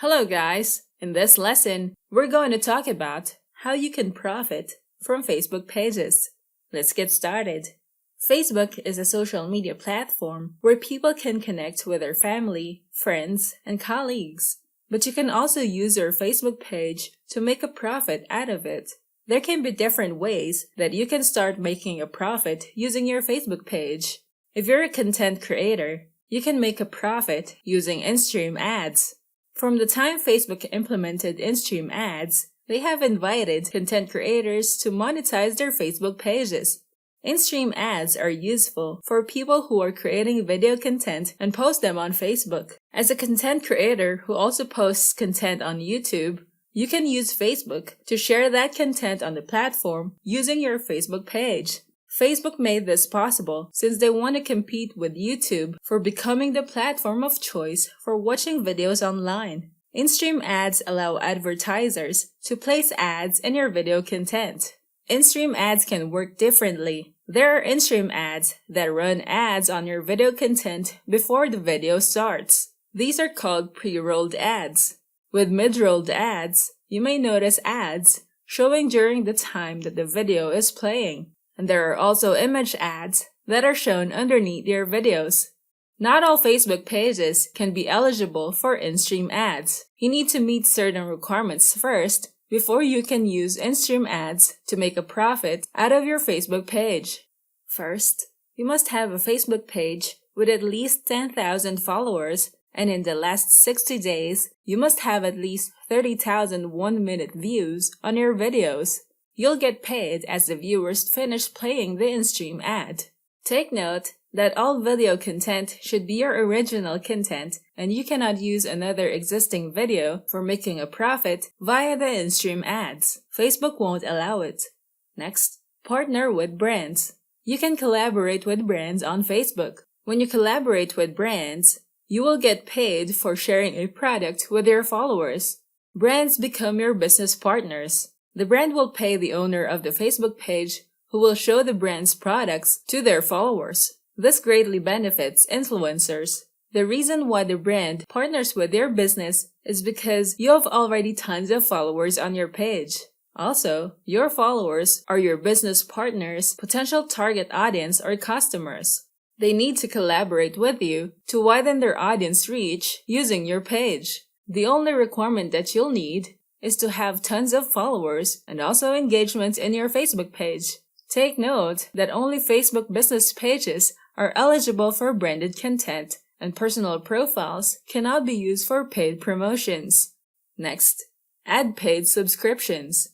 Hello guys! In this lesson, we're going to talk about how you can profit from Facebook pages. Let's get started. Facebook is a social media platform where people can connect with their family, friends, and colleagues. But you can also use your Facebook page to make a profit out of it. There can be different ways that you can start making a profit using your Facebook page. If you're a content creator, you can make a profit using in-stream ads. From the time Facebook implemented in-stream ads, they have invited content creators to monetize their Facebook pages. In-stream ads are useful for people who are creating video content and post them on Facebook. As a content creator who also posts content on YouTube, you can use Facebook to share that content on the platform using your Facebook page. Facebook made this possible since they want to compete with YouTube for becoming the platform of choice for watching videos online. In-stream ads allow advertisers to place ads in your video content. In-stream ads can work differently. There are in-stream ads that run ads on your video content before the video starts. These are called pre-rolled ads. With mid-rolled ads, you may notice ads showing during the time that the video is playing. And there are also image ads that are shown underneath your videos. Not all Facebook pages can be eligible for in-stream ads. You need to meet certain requirements first before you can use in-stream ads to make a profit out of your Facebook page. First, you must have a Facebook page with at least 10,000 followers, and in the last 60 days, you must have at least 30,000 one-minute views on your videos. You'll get paid as the viewers finish playing the in-stream ad. Take note that all video content should be your original content, and you cannot use another existing video for making a profit via the in-stream ads. Facebook won't allow it. Next, partner with brands. You can collaborate with brands on Facebook. When you collaborate with brands, you will get paid for sharing a product with your followers. Brands become your business partners. The brand will pay the owner of the Facebook page who will show the brand's products to their followers. This greatly benefits influencers. The reason why the brand partners with your business is because you have already tons of followers on your page. Also, your followers are your business partners' potential target audience or customers. They need to collaborate with you to widen their audience reach using your page. The only requirement that you'll need is to have tons of followers and also engagement in your Facebook page. Take note that only Facebook business pages are eligible for branded content, and personal profiles cannot be used for paid promotions. Next, add paid subscriptions.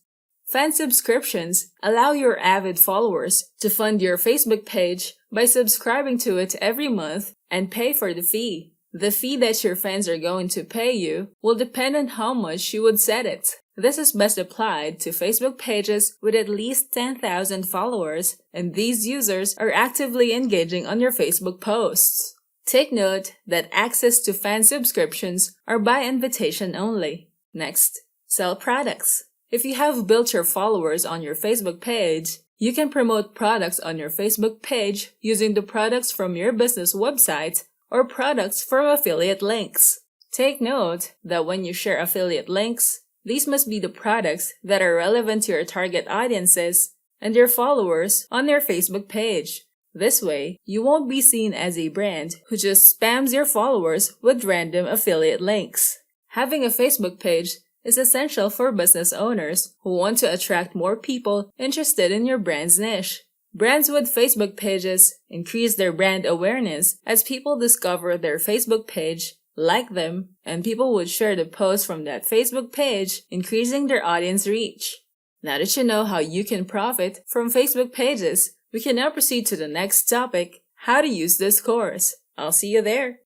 Fan subscriptions allow your avid followers to fund your Facebook page by subscribing to it every month and pay for the fee. The fee that your fans are going to pay you will depend on how much you would set it. This is best applied to Facebook pages with at least 10,000 followers, and these users are actively engaging on your Facebook posts. Take note that access to fan subscriptions are by invitation only. Next, sell products. If you have built your followers on your Facebook page, you can promote products on your Facebook page using the products from your business website or products from affiliate links. Take note that when you share affiliate links, these must be the products that are relevant to your target audiences and your followers on your Facebook page. This way, you won't be seen as a brand who just spams your followers with random affiliate links. Having a Facebook page is essential for business owners who want to attract more people interested in your brand's niche. Brands with Facebook pages increase their brand awareness as people discover their Facebook page, like them, and people would share the post from that Facebook page, increasing their audience reach. Now that you know how you can profit from Facebook pages, we can now proceed to the next topic, how to use this course. I'll see you there.